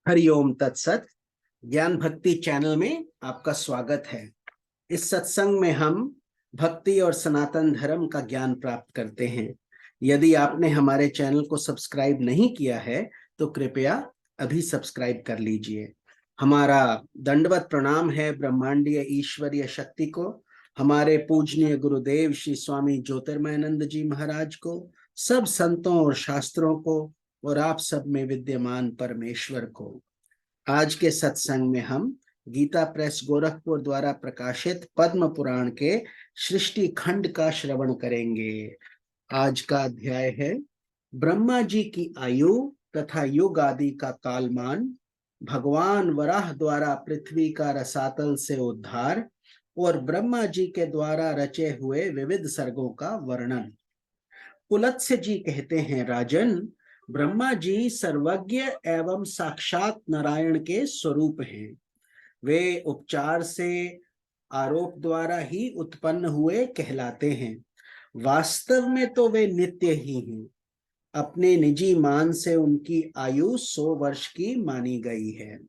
हरिओम तत्सत। ज्ञान भक्ति चैनल में आपका स्वागत है। इस सत्संग में हम भक्ति और सनातन धर्म का ज्ञान प्राप्त करते हैं। यदि आपने हमारे चैनल को सब्सक्राइब नहीं किया है तो कृपया अभी सब्सक्राइब कर लीजिए। हमारा दंडवत प्रणाम है ब्रह्मांडीय ईश्वरीय शक्ति को, हमारे पूजनीय गुरुदेव श्री स्वामी ज्योतिर्मयानंद जी महाराज को, सब संतों और शास्त्रों को और आप सब में विद्यमान परमेश्वर को। आज के सत्संग में हम गीता प्रेस गोरखपुर द्वारा प्रकाशित पद्म पुराण के सृष्टि खंड का श्रवण करेंगे। आज का अध्याय है ब्रह्मा जी की आयु तथा युग आदि का कालमान, भगवान वराह द्वारा पृथ्वी का रसातल से उद्धार और ब्रह्मा जी के द्वारा रचे हुए विविध सर्गों का वर्णन। पुलत्स्य जी कहते हैं, राजन, ब्रह्मा जी सर्वज्ञ एवं साक्षात नारायण के स्वरूप हैं। वे उपचार से आरोप द्वारा ही उत्पन्न हुए कहलाते हैं। वास्तव में तो वे नित्य ही हैं। अपने निजी मान से उनकी आयु 100 वर्ष की मानी गई है।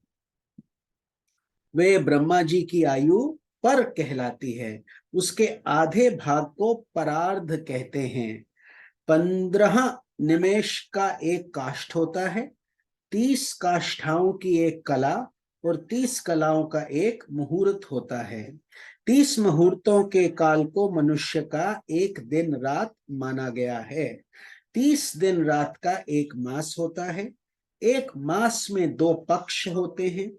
वे ब्रह्मा जी की आयु पर कहलाती है। उसके आधे भाग को परार्ध कहते हैं। 15 निमेष का एक काष्ठ होता है, 30 काष्ठाओं की एक कला और 30 कलाओं का एक मुहूर्त होता है। 30 मुहूर्तों के काल को मनुष्य का एक दिन रात माना गया है। 30 दिन रात का एक मास होता है। एक मास में 2 पक्ष होते हैं।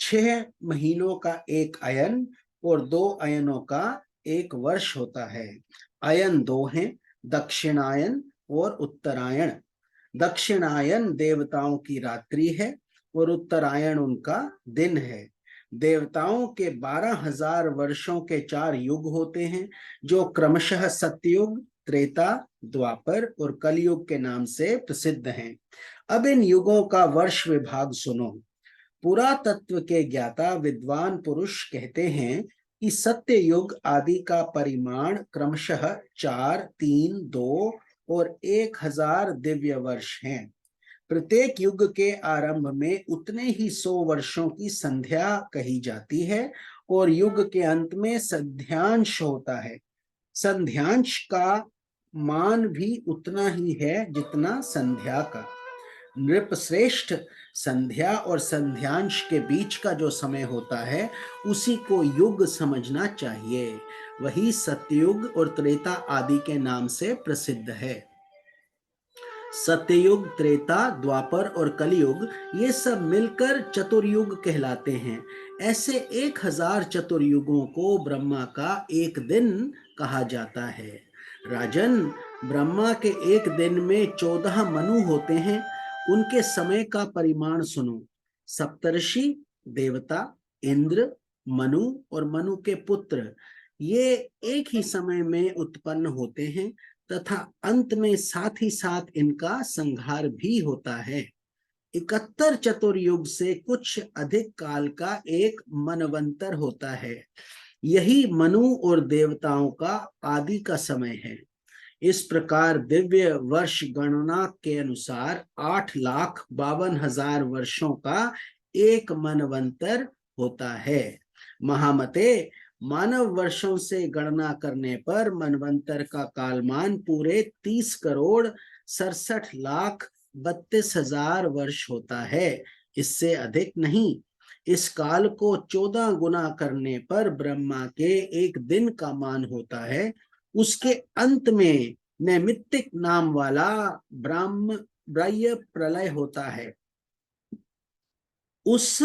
6 महीनों का एक अयन और 2 अयनों का एक वर्ष होता है। अयन 2 हैं, दक्षिणायन और उत्तरायण। दक्षिणायन देवताओं की रात्रि है और उत्तरायण उनका दिन है। देवताओं के 12,000 वर्षों के 4 युग होते हैं, जो क्रमशः सतयुग, त्रेता, द्वापर और कलयुग के नाम से प्रसिद्ध हैं। अब इन युगों का वर्ष विभाग सुनो। पुरातत्व के ज्ञाता विद्वान पुरुष कहते हैं कि सत्य युग आदि का परिमाण क्रमशः 4, 3, 2 और 1000 दिव्य वर्ष हैं। प्रत्येक युग के आरंभ में उतने ही 100 वर्षों की संध्या कही जाती है और युग के अंत में संध्यांश होता है। संध्यांश का मान भी उतना ही है जितना संध्या का। नृपश्रेष्ठ, संध्या और संध्यांश के बीच का जो समय होता है उसी को युग समझना चाहिए। वही सतयुग और त्रेता आदि के नाम से प्रसिद्ध है। सत्ययुग, त्रेता, द्वापर और कलयुग ये सब मिलकर चतुर्युग कहलाते हैं। ऐसे 1000 चतुर्युगों को ब्रह्मा का एक दिन कहा जाता है। राजन, ब्रह्मा के एक दिन में 14 मनु होते हैं। उनके समय का परिमाण सुनो। सप्तर्षि, देवता, इंद्र, मनु और मनु के पुत्र ये एक ही समय में उत्पन्न होते हैं तथा अंत में साथ ही साथ इनका संहार भी होता है। 71 चतुर्युग से कुछ अधिक काल का एक मनवंतर होता है। यही मनु और देवताओं का आदि का समय है। इस प्रकार दिव्य वर्ष गणना के अनुसार 8,52,000 वर्षों का एक मनवंतर होता है। महामते, मानव वर्षों से गणना करने पर मनवंतर का कालमान पूरे 30,67,32,000 वर्ष होता है, इससे अधिक नहीं। इस काल को 14 गुना करने पर ब्रह्मा के एक दिन का मान होता है। उसके अंत में नैमित्तिक नाम वाला ब्रह्म प्रलय होता है। उस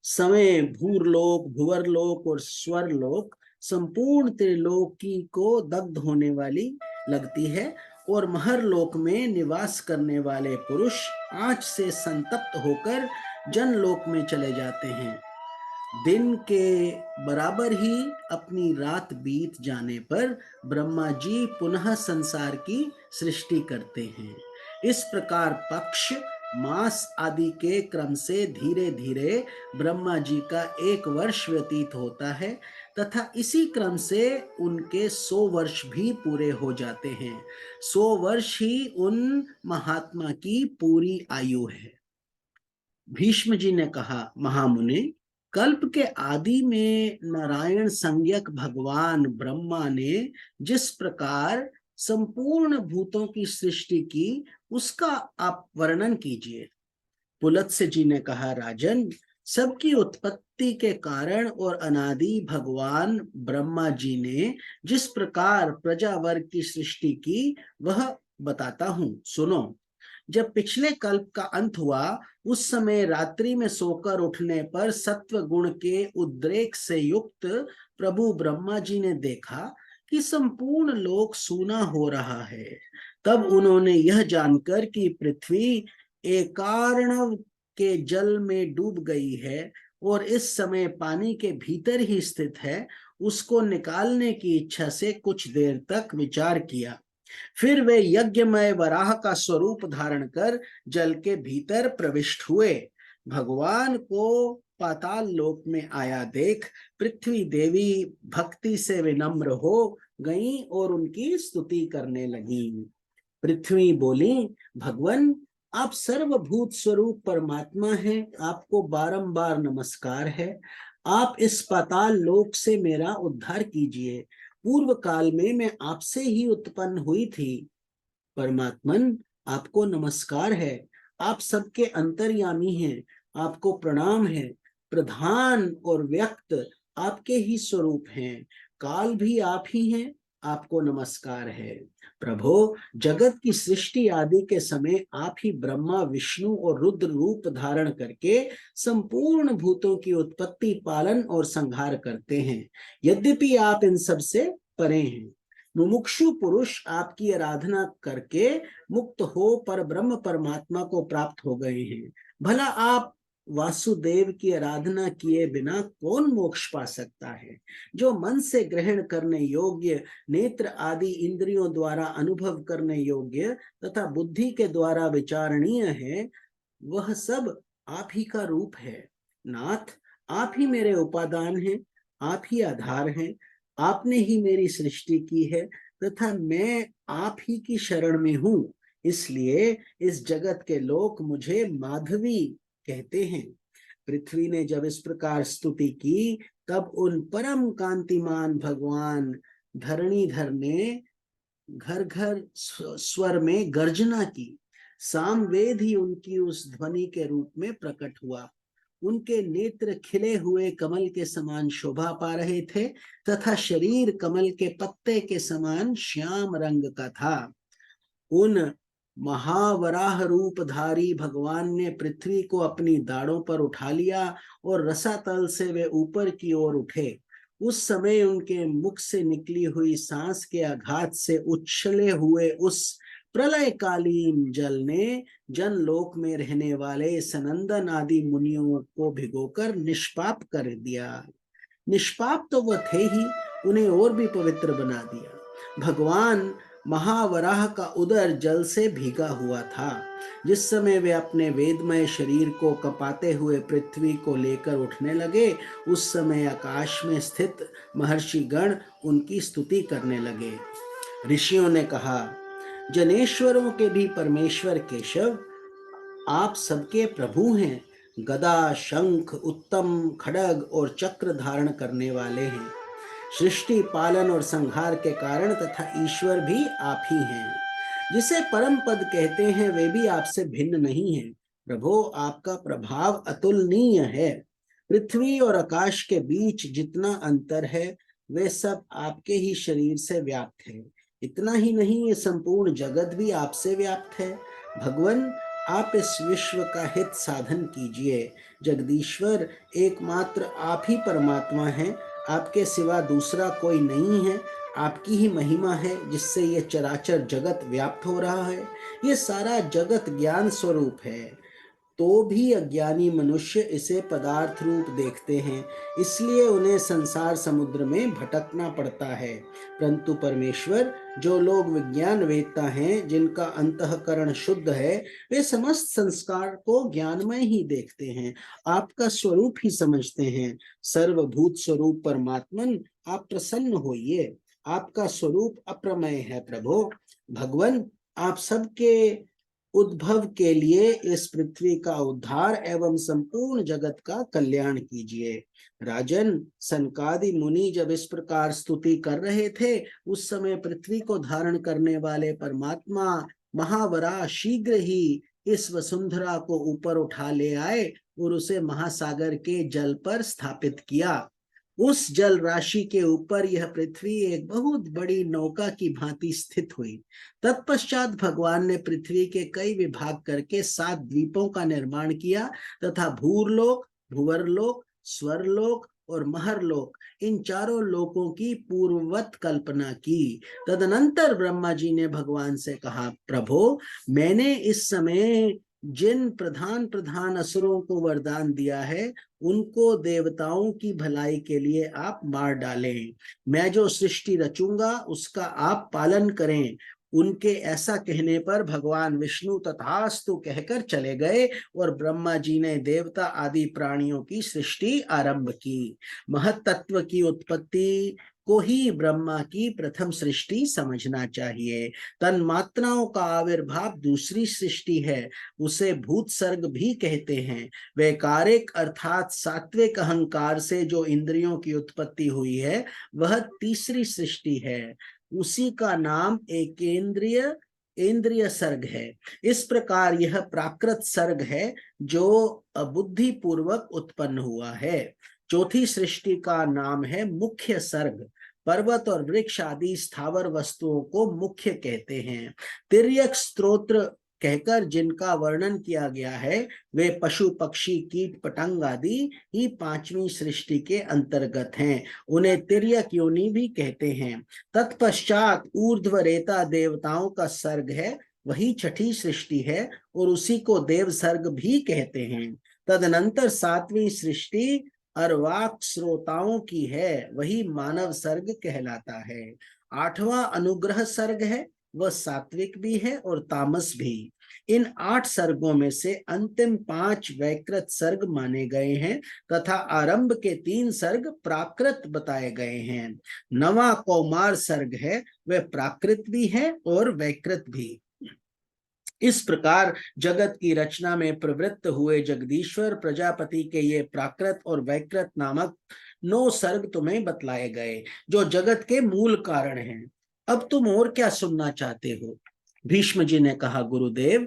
समय भूरलोक, भुवरलोक और स्वरलोक संपूर्ण त्रिलोकी को दग्ध होने वाली लगती है और महरलोक में निवास करने वाले पुरुष आंच से संतप्त होकर जनलोक में चले जाते हैं। दिन के बराबर ही अपनी रात बीत जाने पर ब्रह्मा जी पुनः संसार की सृष्टि करते हैं। इस प्रकार पक्ष, मास आदि के क्रम से धीरे धीरे ब्रह्मा जी का एक वर्ष व्यतीत होता है तथा इसी क्रम से उनके 100 वर्ष भी पूरे हो जाते हैं। 100 वर्ष ही उन महात्मा की पूरी आयु है। भीष्म जी ने कहा, महामुने, कल्प के आदि में नारायण संज्ञक भगवान ब्रह्मा ने जिस प्रकार संपूर्ण भूतों की सृष्टि की, उसका आप वर्णन कीजिए। पुलत्स्य जी ने कहा, राजन, सबकी उत्पत्ति के कारण और अनादि भगवान ब्रह्मा जी ने जिस प्रकार प्रजा वर्ग की सृष्टि की, वह बताता हूं, सुनो। जब पिछले कल्प का अंत हुआ, उस समय रात्रि में सोकर उठने पर सत्व गुण के उद्रेक से युक्त प्रभु ब्रह्मा जी ने देखा कि संपूर्ण लोक सूना हो रहा है। तब उन्होंने यह जानकर कि पृथ्वी एकार्णव के जल में डूब गई है और इस समय पानी के भीतर ही स्थित है, उसको निकालने की इच्छा से कुछ देर तक विचार किया। फिर वे यज्ञमय वराह का स्वरूप धारण कर जल के भीतर प्रविष्ट हुए। भगवान को पाताल लोक में आया देख पृथ्वी देवी भक्ति से विनम्र हो गई और उनकी स्तुति करने लगी। पृथ्वी बोली, भगवान, आप सर्वभूत स्वरूप परमात्मा हैं, आपको बारंबार नमस्कार है। आप इस पाताल लोक से मेरा उद्धार कीजिए। पूर्व काल में मैं आपसे ही उत्पन्न हुई थी। परमात्मन, आपको नमस्कार है। आप सबके अंतर्यामी हैं, आपको प्रणाम है। प्रधान और व्यक्त आपके ही स्वरूप हैं, काल भी आप ही हैं, आपको नमस्कार है। प्रभो, जगत की सृष्टि आदि के समय आप ही ब्रह्मा, विष्णु और रुद्र रूप धारण करके संपूर्ण भूतों की उत्पत्ति, पालन और संहार करते हैं। यद्यपि आप इन सब से परे हैं। मुमुक्षु पुरुष आपकी आराधना करके मुक्त हो पर ब्रह्म परमात्मा को प्राप्त हो गए हैं। भला आप वासुदेव की आराधना किए बिना कौन मोक्ष पा सकता है? जो मन से ग्रहण करने योग्य, नेत्र आदि इंद्रियों द्वारा अनुभव करने योग्य तथा बुद्धि के द्वारा विचारणीय है, वह सब आप ही का रूप है। नाथ, आप ही मेरे उपादान हैं, आप ही आधार हैं। आपने ही मेरी सृष्टि की है तथा मैं आप ही की शरण में हूं। इसलिए इस जगत के लोग मुझे माधवी कहते हैं। पृथ्वी ने जब इस प्रकार स्तुति की, तब उन परम कांतिमान भगवान धरणीधर ने घर घर स्वर में गर्जना की। सामवेद ही उनकी उस ध्वनि के रूप में प्रकट हुआ। उनके नेत्र खिले हुए कमल के समान शोभा पा रहे थे तथा शरीर कमल के पत्ते के समान श्याम रंग का था। उन महावराह रूपधारी भगवान ने पृथ्वी को अपनी दाढ़ों पर उठा लिया और रसातल से वे ऊपर की ओर उठे। उस समय उनके मुख से निकली हुई सांस के आघात से उछले हुए उस प्रलयकालीन जल ने जनलोक में रहने वाले सनंदन आदि मुनियों को भिगोकर निष्पाप कर दिया। निष्पाप तो वह थे ही, उन्हें और भी पवित्र बना दिया। भगवान महावराह का उदर जल से भीगा हुआ था। जिस समय वे अपने वेदमय शरीर को कपाते हुए पृथ्वी को लेकर उठने लगे, उस समय आकाश में स्थित महर्षि गण उनकी स्तुति करने लगे। ऋषियों ने कहा, जनेश्वरों के भी परमेश्वर केशव, आप सबके प्रभु हैं। गदा, शंख, उत्तम खड्ग और चक्र धारण करने वाले हैं। सृष्टि, पालन और संहार के कारण तथा ईश्वर भी आप ही हैं। जिसे परम पद कहते हैं, वे भी आपसे भिन्न नहीं है। प्रभो, आपका प्रभाव अतुलनीय है। पृथ्वी और आकाश के बीच जितना अंतर है, वे सब आपके ही शरीर से व्याप्त है। इतना ही नहीं, ये संपूर्ण जगत भी आपसे व्याप्त है। भगवान, आप इस विश्व का हित साधन कीजिए। जगदीश्वर, एकमात्र आप ही परमात्मा हैं। आपके सिवा दूसरा कोई नहीं है। आपकी ही महिमा है जिससे ये चराचर जगत व्याप्त हो रहा है। ये सारा जगत ज्ञान स्वरूप है, तो भी अज्ञानी मनुष्य इसे पदार्थ रूप देखते हैं, इसलिए उन्हें संसार समुद्र में भटकना पड़ता है। परंतु परमेश्वर, जो लोग विज्ञान वेत्ता हैं, जिनका अंतःकरण शुद्ध है, वे समस्त संस्कार को ज्ञानमय ही देखते हैं, आपका स्वरूप ही समझते हैं। सर्वभूत स्वरूप परमात्मन, आप प्रसन्न होइए। आपका स्वरूप अप्रमेय है। प्रभो भगवान, आप सबके उद्भव के लिए इस पृथ्वी का उद्धार एवं संपूर्ण जगत का कल्याण कीजिए। राजन, सनकादि मुनि जब इस प्रकार स्तुति कर रहे थे, उस समय पृथ्वी को धारण करने वाले परमात्मा महावरा शीघ्र ही इस वसुंधरा को ऊपर उठा ले आए और उसे महासागर के जल पर स्थापित किया। उस जल राशि के ऊपर यह पृथ्वी एक बहुत बड़ी नौका की भांति स्थित हुई। तत्पश्चात भगवान ने पृथ्वी के कई विभाग करके 7 द्वीपों का निर्माण किया तथा भूरलोक, भुवरलोक, स्वरलोक और महरलोक, इन चारों लोकों की पूर्ववत कल्पना की। तदनंतर ब्रह्मा जी ने भगवान से कहा, प्रभो, मैंने इस समय जिन प्रधान प्रधान असुरों को वरदान दिया है, उनको देवताओं की भलाई के लिए आप मार डालें। मैं जो सृष्टि रचूंगा उसका आप पालन करें। उनके ऐसा कहने पर भगवान विष्णु तथास्तु कहकर चले गए और ब्रह्मा जी ने देवता आदि प्राणियों की सृष्टि आरंभ की। महत्त्व की उत्पत्ति को ही ब्रह्मा की प्रथम सृष्टि समझना चाहिए। तन्मात्राओं का आविर्भाव दूसरी सृष्टि है, उसे भूत सर्ग भी कहते हैं। वैकारिक अर्थात सात्विक अहंकार से जो इंद्रियों की उत्पत्ति हुई है, वह तीसरी सृष्टि है। उसी का नाम एकेंद्रिय इंद्रिय सर्ग है। इस प्रकार यह प्राकृत सर्ग है जो बुद्धि पूर्वक उत्पन्न हुआ है। चौथी सृष्टि का नाम है मुख्य सर्ग। पर्वत और वृक्ष आदि स्थावर वस्तुओं को मुख्य कहते हैं। तिर्यक स्तोत्र कहकर जिनका वर्णन किया गया है, वे पशु पक्षी कीट पतंग आदि ही 5वीं सृष्टि के अंतर्गत हैं। उन्हें तिर्यक योनि भी कहते हैं। तत्पश्चात ऊर्ध्वरेता देवताओं का सर्ग है, वही छठी सृष्टि है और उसी को देव सर्ग भी कहते हैं। तदनंतर 7वीं सृष्टि अर्वाक श्रोताओं की है, वही मानव सर्ग कहलाता है। 8वां अनुग्रह सर्ग है, वह सात्विक भी है और तामस भी। इन 8 सर्गों में से अंतिम 5 वैकृत सर्ग माने गए हैं तथा आरंभ के 3 सर्ग प्राकृत बताए गए हैं। 9वां कौमार सर्ग है, वह प्राकृत भी है और वैकृत भी। इस प्रकार जगत की रचना में प्रवृत्त हुए जगदीश्वर प्रजापति के ये प्राकृत और वैकृत नामक 9 सर्ग तुम्हें बतलाए गए, जो जगत के मूल कारण हैं। अब तुम और क्या सुनना चाहते हो? भीष्म जी ने कहा, गुरुदेव,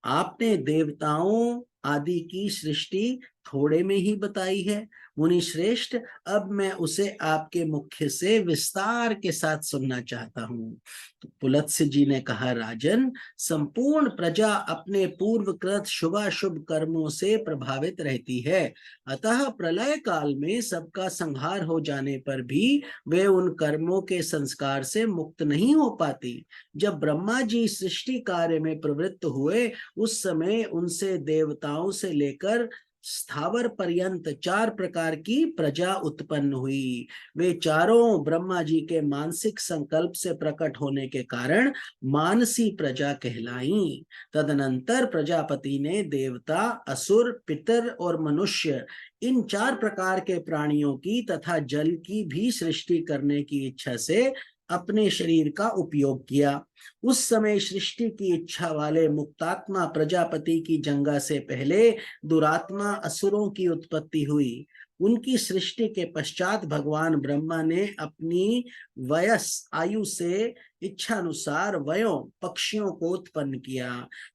आपने देवताओं आदि की सृष्टि थोड़े में ही बताई है। मुनि श्रेष्ठ, अब मैं उसे आपके मुख से विस्तार के साथ सुनना चाहता हूँ। तो पुलत्स्य जी ने कहा, राजन, संपूर्ण प्रजा अपने पूर्वकृत शुभाशुभ कर्मों से प्रभावित रहती है। अतः प्रलय काल में सबका संहार हो जाने पर भी वे उन कर्मों के संस्कार से मुक्त नहीं हो पाती। जब ब्रह्मा जी सृष्टि कार्य में प्रवृत्त हुए, उस समय उनसे देवताओं से लेकर स्थावर पर्यंत 4 प्रकार की प्रजा उत्पन्न हुई। वे चारों ब्रह्मा जी के मानसिक संकल्प से प्रकट होने के कारण मानसी प्रजा कहलाई। तदनंतर प्रजापति ने देवता, असुर, पितर और मनुष्य, इन 4 प्रकार के प्राणियों की तथा जल की भी सृष्टि करने की इच्छा से अपने शरीर का उपयोग किया। उस समय सृष्टि की इच्छा वाले मुक्तात्मा प्रजापति की जंगा से पहले दुरात्मा असुरों की उत्पत्ति हुई। उनकी सृष्टि के पश्चात भगवान ब्रह्मा ने अपनी वयस आयु से इच्छानुसार वयों पक्षियों को उत्पन्न किया।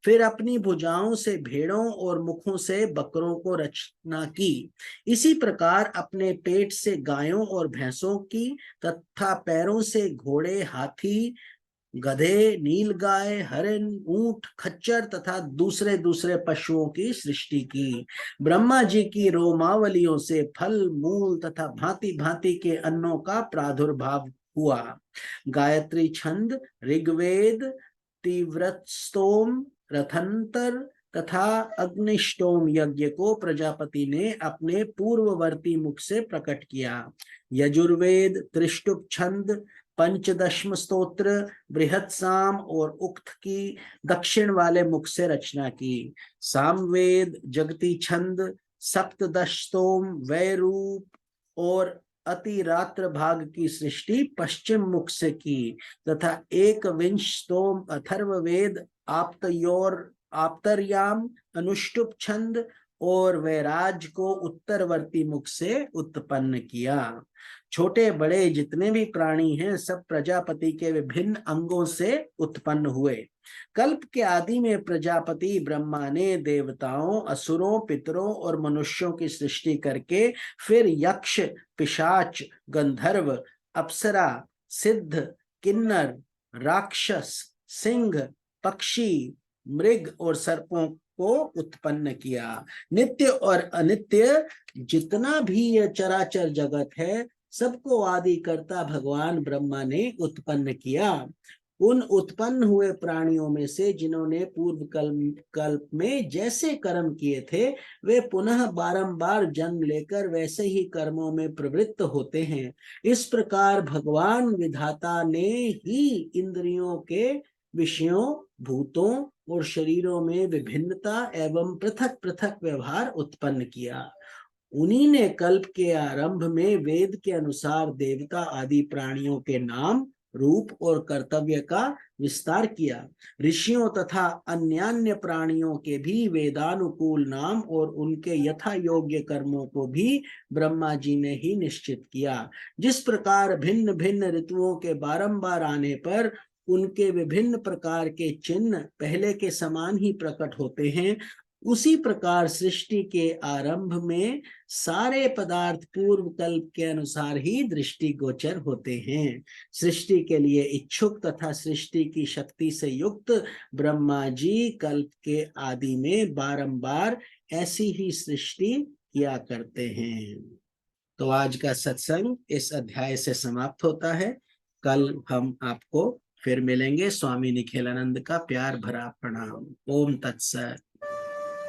फिर अपनी भुजाओं से भेड़ों और मुखों से बकरों को रचना की। इसी प्रकार अपने पेट से गायों और भैंसों की तथा पैरों से घोड़े, हाथी, गधे, नीलगाय, हरिण, ऊंट, खच्चर तथा दूसरे दूसरे पशुओं की सृष्टि की। ब्रह्मा जी की रोमावलियों से फल, मूल तथा भांति भांति के अन्नों का प्रादुर्भाव हुआ। गायत्री छंद, ऋग्वेद, तीव्रतस्तोम, रथंतर तथा अग्निष्टोम यज्ञ को प्रजापति ने अपने पूर्ववर्ती मुख से प्रकट किया। यजुर्वेद, त्रिष्टुप छंद, पंचदशम स्तोत्र, बृहत साम और उक्त की दक्षिण वाले मुख से रचना की। सामवेद, जगती छंद, सप्तदशतोम, वैरूप और अतिरात्र भाग की सृष्टि पश्चिम मुख से की तथा 1 विंशतोम अथर्ववेद, आप्तयोर आप्तर्याम, अनुष्टुप छंद और वैराज को उत्तरवर्ती मुख से उत्पन्न किया। छोटे बड़े जितने भी प्राणी हैं सब प्रजापति के विभिन्न अंगों से उत्पन्न हुए। कल्प के आदि में प्रजापति ब्रह्मा ने देवताओं, असुरों, पितरों और मनुष्यों की सृष्टि करके फिर यक्ष, पिशाच, गंधर्व, अप्सरा, सिद्ध, किन्नर, राक्षस, सिंह, पक्षी, मृग और सर्पों को उत्पन्न किया। नित्य और अनित्य जितना भी यह चराचर जगत है सबको आदि कर्ता भगवान ब्रह्मा ने उत्पन्न किया। उन उत्पन्न हुए प्राणियों में से जिन्होंने पूर्व कल्प में जैसे कर्म किए थे वे पुनः बारंबार जन्म लेकर वैसे ही कर्मों में प्रवृत्त होते हैं। इस प्रकार भगवान विधाता ने ही इंद्रियों के विषयों, भूतों और शरीरों में विभिन्नता एवं पृथक पृथक व्यवहार उत्पन्न किया। उन्हीं ने कल्प के आरंभ में वेद के अनुसार देवता आदि प्राणियों के नाम, रूप और कर्तव्य का विस्तार किया। ऋषियों तथा अन्यान्य प्राणियों के भी वेदानुकूल नाम और उनके यथा योग्य कर्मों को भी ब्रह्मा जी ने ही निश्चित किया। जिस प्रकार भिन्न भिन्न ऋतुओं के बारंबार आने पर उनके विभिन्न प्रकार के चिन्ह पहले के समान ही प्रकट होते हैं, उसी प्रकार सृष्टि के आरंभ में सारे पदार्थ पूर्व कल्प के अनुसार ही दृष्टिगोचर होते हैं। सृष्टि के लिए इच्छुक तथा सृष्टि की शक्ति से युक्त ब्रह्मा जी कल्प के आदि में बारंबार ऐसी ही सृष्टि किया करते हैं। तो आज का सत्संग इस अध्याय से समाप्त होता है। कल हम आपको फिर मिलेंगे। स्वामी निखिलानंद का प्यार भरा प्रणाम। ओम तत्सत।